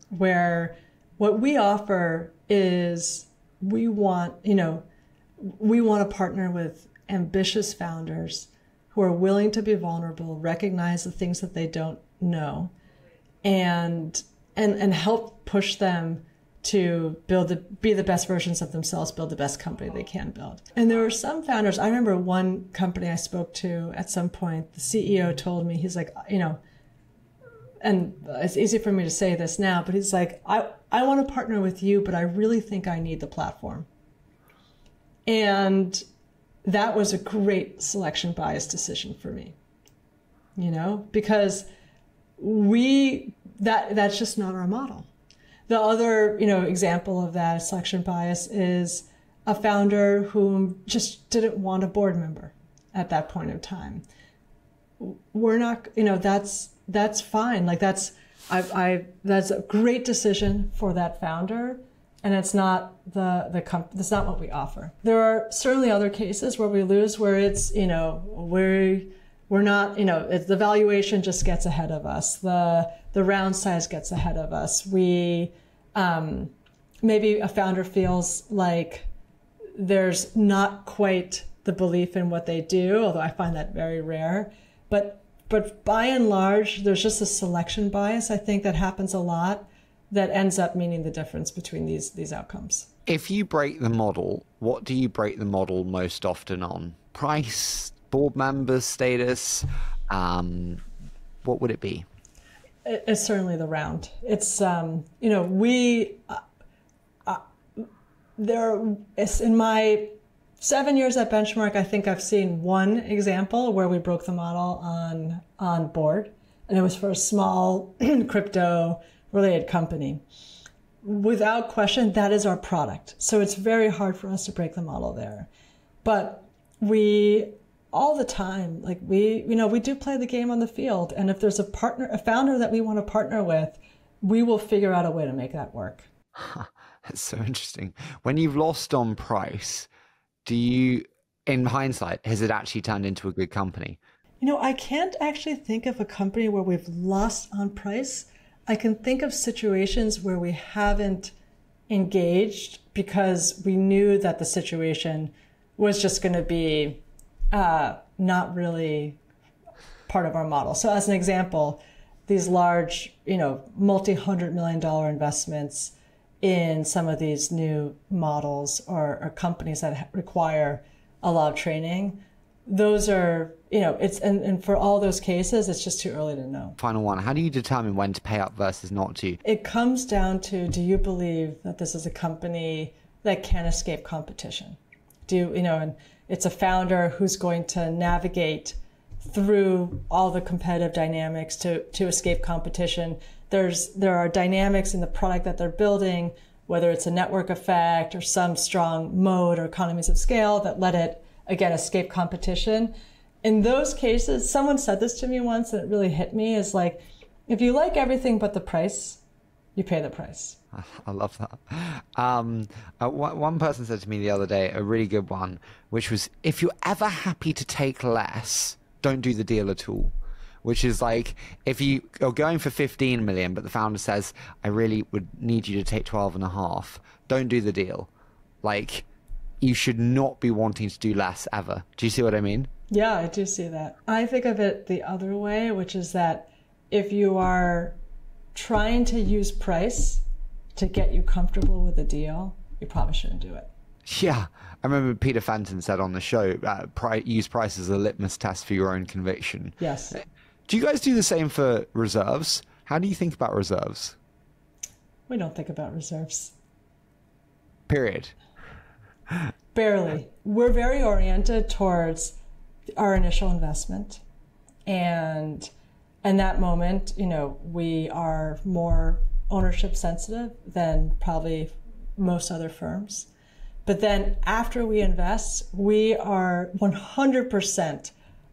where what we offer is we want to partner with ambitious founders who are willing to be vulnerable, recognize the things that they don't know, and help push them to be the best versions of themselves, build the best company they can build. And there were some founders, I remember one company I spoke to at some point, the CEO told me, he's like, and it's easy for me to say this now, but he's like, I want to partner with you, but I really think I need the platform. And that was a great selection bias decision for me, because that's just not our model. The other, example of that selection bias is a founder who just didn't want a board member at that point in time. We're not, that's fine. Like that's a great decision for that founder, and it's not that's not what we offer. There are certainly other cases where we lose, where it's, we're not, the valuation just gets ahead of us. The round size gets ahead of us. Maybe a founder feels like there's not quite the belief in what they do, although I find that very rare. But by and large, there's just a selection bias, I think, that happens a lot that ends up meaning the difference between these outcomes. If you break the model, what do you break the model most often on? Price, board members, status? What would it be? It's certainly the round. It's, it's in my 7 years at Benchmark, I think I've seen one example where we broke the model on board, and it was for a small crypto-related company. Without question, that is our product. So it's very hard for us to break the model there. But all the time, we do play the game on the field. And if there's a founder that we want to partner with, we will figure out a way to make that work. That's so interesting. When you've lost on price, in hindsight, has it actually turned into a good company? I can't actually think of a company where we've lost on price. I can think of situations where we haven't engaged because we knew that the situation was just going to be not really part of our model. So as an example, these large, multi-$100 million investments in some of these new models or companies that require a lot of training, those are, and for all those cases, it's just too early to know. Final one, how do you determine when to pay up versus not to? It comes down to, do you believe that this is a company that can escape competition? And it's a founder who's going to navigate through all the competitive dynamics to escape competition. There are dynamics in the product that they're building, whether it's a network effect or some strong mode or economies of scale that let it, again, escape competition. In those cases, someone said this to me once and it really hit me, is like, if you like everything but the price, you pay the price. I love that. One person said to me the other day, a really good one, which was, if you're ever happy to take less, don't do the deal at all. Which is like, if you are going for 15 million, but the founder says, I really would need you to take 12.5, don't do the deal. like you should not be wanting to do less ever. Do you see what I mean? Yeah, I do see that. I think of it the other way, which is that if you are trying to use price to get you comfortable with a deal, you probably shouldn't do it. Yeah, I remember Peter Fenton said on the show, use price as a litmus test for your own conviction. Yes. Do you guys do the same for reserves? How do you think about reserves? We don't think about reserves. Period. Barely. We're very oriented towards our initial investment. And in that moment, you know, we are more ownership sensitive than probably most other firms. But then after we invest, we are 100%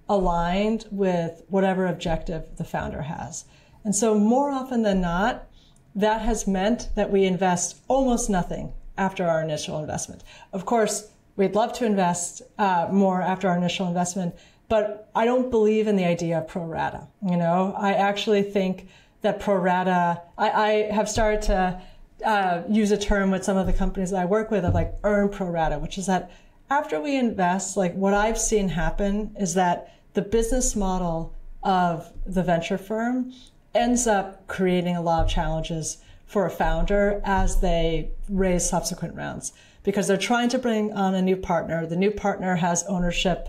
aligned with whatever objective the founder has. And so more often than not, that has meant that we invest almost nothing after our initial investment. Of course, we'd love to invest more after our initial investment, but I don't believe in the idea of pro rata. You know, I actually think that pro rata, I have started to use a term with some of the companies that I work with of like earn pro rata, which is that after we invest, like what I've seen happen is that the business model of the venture firm ends up creating a lot of challenges for a founder as they raise subsequent rounds, because they're trying to bring on a new partner. The new partner has ownership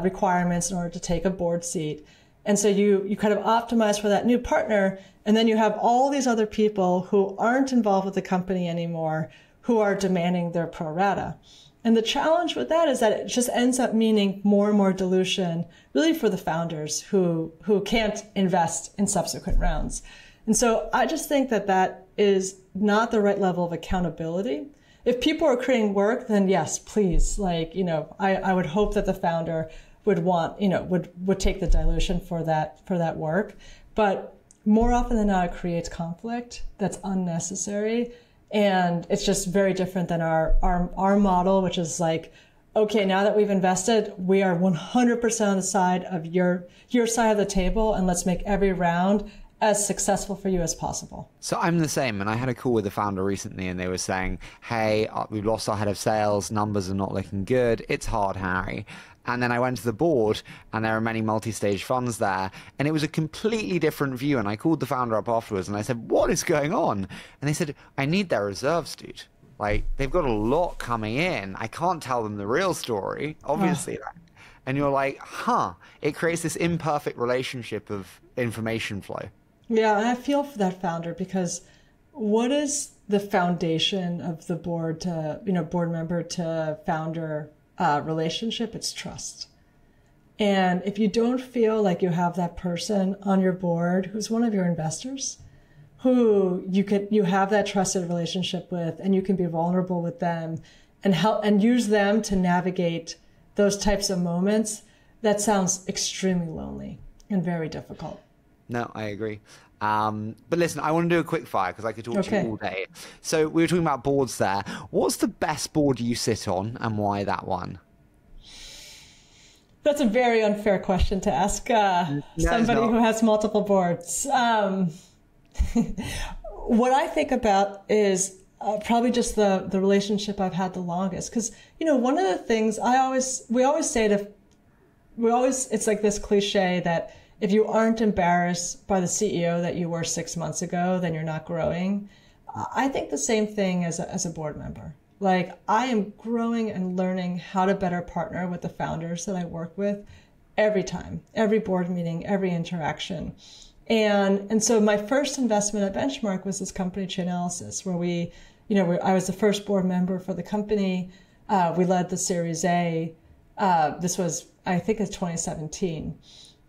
requirements in order to take a board seat. And so you kind of optimize for that new partner, and then you have all these other people who aren't involved with the company anymore who are demanding their pro rata. And the challenge with that is that it just ends up meaning more and more dilution, really for the founders who can't invest in subsequent rounds. And so I just think that that is not the right level of accountability. If people are creating work, then yes, please, like, you know, I would hope that the founder would want, you know, would take the dilution for that work. But more often than not, it creates conflict that's unnecessary. And it's just very different than our model, which is like, okay, now that we've invested, we are 100% on the side of your side of the table, and let's make every round as successful for you as possible. So I'm the same, and I had a call with the founder recently, and they were saying, hey, we've lost our head of sales, numbers are not looking good, it's hard, Harry. And then I went to the board, and there are many multi-stage funds there, and it was a completely different view. And I called the founder up afterwards, and I said, what is going on? And they said, I need their reserves, dude. Like, they've got a lot coming in. I can't tell them the real story, obviously. Oh. And you're like, huh, it creates this imperfect relationship of information flow. Yeah, and I feel for that founder, because what is the foundation of the board to, you know, board member to founder relationship? It's trust. And if you don't feel like you have that person on your board who's one of your investors, who you have that trusted relationship with, and you can be vulnerable with them and help and use them to navigate those types of moments, that sounds extremely lonely and very difficult. No, I agree. But listen, I want to do a quick fire because I could talk to you all day. So we were talking about boards there. What's the best board you sit on, and why that one? That's a very unfair question to ask somebody who has multiple boards. What I think about is probably just the relationship I've had the longest. Because, you know, one of the things we always say it's like this cliche that if you aren't embarrassed by the CEO that you were 6 months ago, then you're not growing. I think the same thing as a board member. Like, I am growing and learning how to better partner with the founders that I work with every time, every board meeting, every interaction. And so my first investment at Benchmark was this company, Chainalysis, where I was the first board member for the company. We led the Series A. This was, I think it's 2017.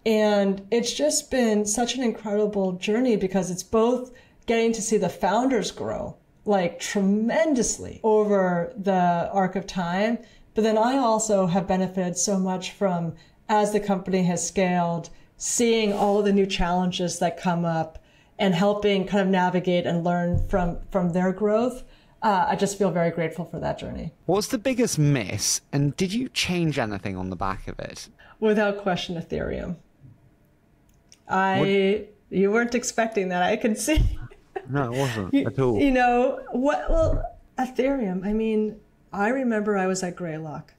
And it's just been such an incredible journey, because it's both getting to see the founders grow like tremendously over the arc of time. But then I also have benefited so much from, as the company has scaled, seeing all of the new challenges that come up and helping kind of navigate and learn from their growth. I just feel very grateful for that journey. What's the biggest miss, and did you change anything on the back of it? Without question, Ethereum. You weren't expecting that, I can see. No, it wasn't at all. You know, well, Ethereum, I mean, I remember I was at Greylock,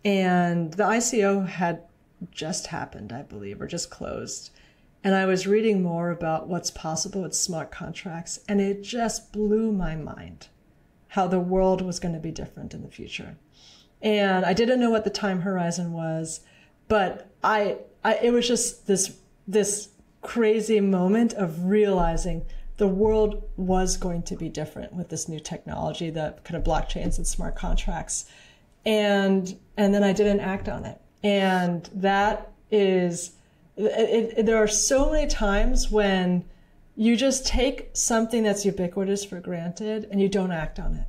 and the ICO had just happened, I believe, or just closed. And I was reading more about what's possible with smart contracts, and it just blew my mind how the world was going to be different in the future. And I didn't know what the time horizon was, but it was just this crazy moment of realizing the world was going to be different with this new technology, the kind of blockchains and smart contracts. And then I didn't act on it. And that is, there are so many times when you just take something that's ubiquitous for granted and you don't act on it.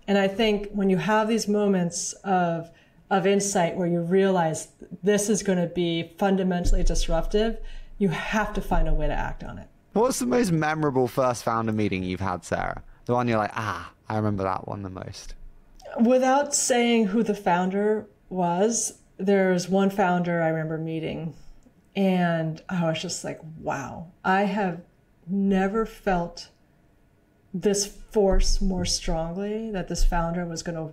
And I think when you have these moments of insight where you realize this is going to be fundamentally disruptive, you have to find a way to act on it. What's the most memorable first founder meeting you've had, Sarah? The one you're like, I remember that one the most. Without saying who the founder was, there's one founder I remember meeting, and I was just like, wow, I have never felt this force more strongly, that this founder was going to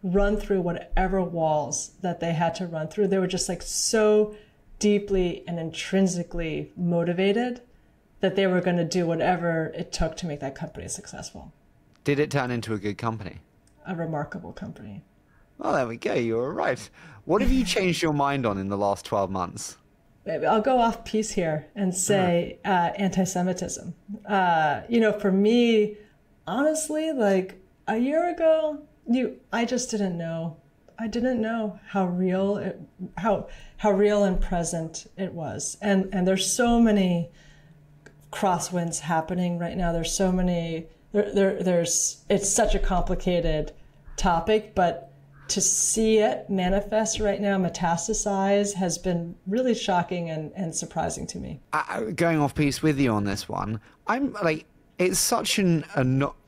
run through whatever walls that they had to run through. They were just like so deeply and intrinsically motivated that they were going to do whatever it took to make that company successful. Did it turn into a good company? A remarkable company. Well, there we go. You were right. What have you changed your mind on in the last 12 months? I'll go off piece here and say anti-Semitism. For me, honestly, like a year ago, I just didn't know. I didn't know how real and present it was. And there's so many crosswinds happening right now. There's so many. It's such a complicated topic, but to see it manifest right now, metastasize, has been really shocking and surprising to me. Going off piece with you on this one, I'm like, it's such an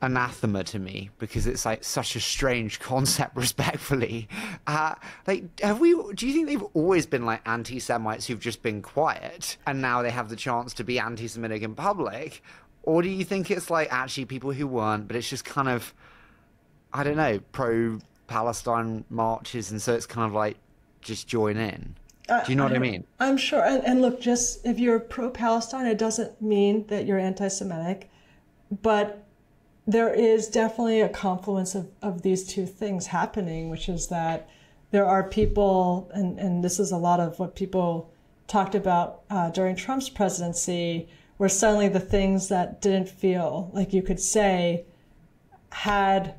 anathema to me because it's like such a strange concept, respectfully. Do you think they've always been like anti-Semites who've just been quiet and now they have the chance to be anti-Semitic in public? Or do you think it's like actually people who weren't, but it's just kind of, I don't know, pro-Palestine marches, and so it's kind of like just join in? Do you know what I mean? I'm sure. And look, just if you're pro-Palestine, it doesn't mean that you're anti-Semitic. But there is definitely a confluence of these two things happening, which is that there are people, and this is a lot of what people talked about during Trump's presidency, where suddenly the things that didn't feel like you could say had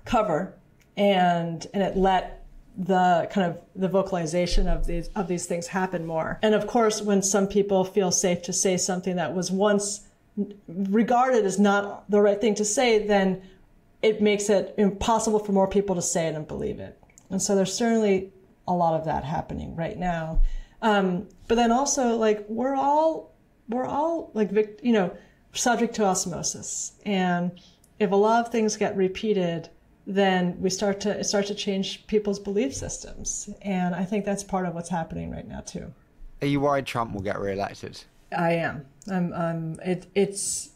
cover, and it let the kind of the vocalization of these things happen more. And of course, when some people feel safe to say something that was once regarded as not the right thing to say, then it makes it impossible for more people to say it and believe it. And so there's certainly a lot of that happening right now. But then also, like, we're all like, subject to osmosis. And if a lot of things get repeated, then it start to change people's belief systems. And I think that's part of what's happening right now too. Are you worried Trump will get reelected? I am. It's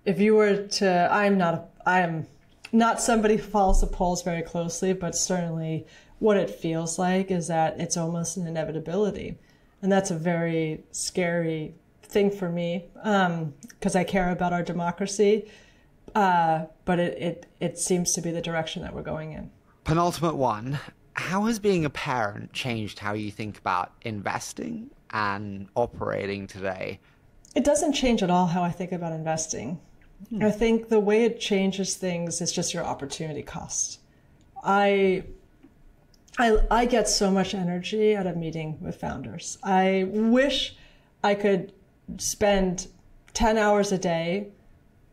if you were to, I am not somebody who follows the polls very closely, but certainly what it feels like is that it's almost an inevitability. And that's a very scary thing for me, because I care about our democracy. But it seems to be the direction that we're going in. Penultimate one, how has being a parent changed how you think about investing and operating today? It doesn't change at all how I think about investing. I think the way it changes things is just your opportunity cost. I get so much energy out of meeting with founders. I wish I could spend 10 hours a day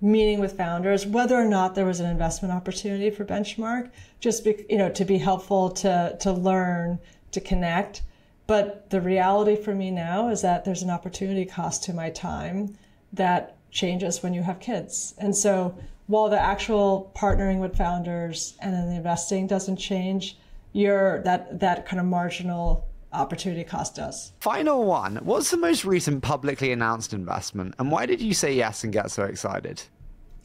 meeting with founders, whether or not there was an investment opportunity for Benchmark, just to be helpful, to learn, to connect. But the reality for me now is that there's an opportunity cost to my time that changes when you have kids. And so while the actual partnering with founders and then the investing doesn't change, that kind of marginal opportunity cost does. Final one. What's the most recent publicly announced investment, and why did you say yes and get so excited?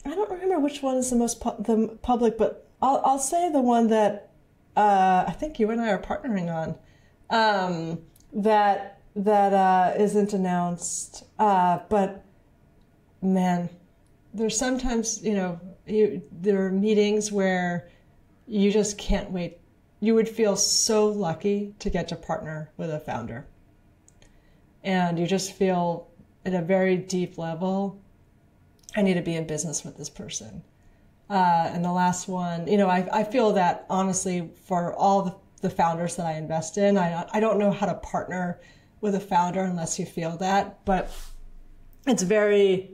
I don't remember which one is the most public, but I'll say the one that I think you and I are partnering on, that isn't announced. But man, there's sometimes, there are meetings where you just can't wait. You would feel so lucky to get to partner with a founder. And you just feel at a very deep level, I need to be in business with this person. And the last one, I feel that honestly for all the founders that I invest in, I don't know how to partner with a founder unless you feel that, but it's very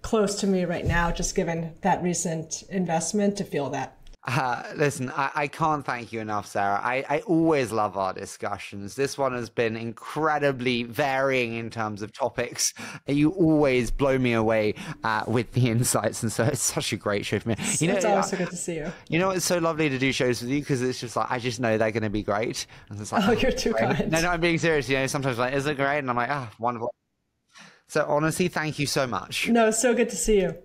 close to me right now, just given that recent investment, to feel that. Listen, I can't thank you enough, Sarah. I always love our discussions. This one has been incredibly varying in terms of topics. You always blow me away with the insights, and so it's such a great show for me. It's always so good to see you. It's so lovely to do shows with you because it's just like I just know they're going to be great. And it's like, oh, you're too kind. No, I'm being serious. Sometimes like, is it great? And I'm like, wonderful. So honestly, thank you so much. No, it's so good to see you.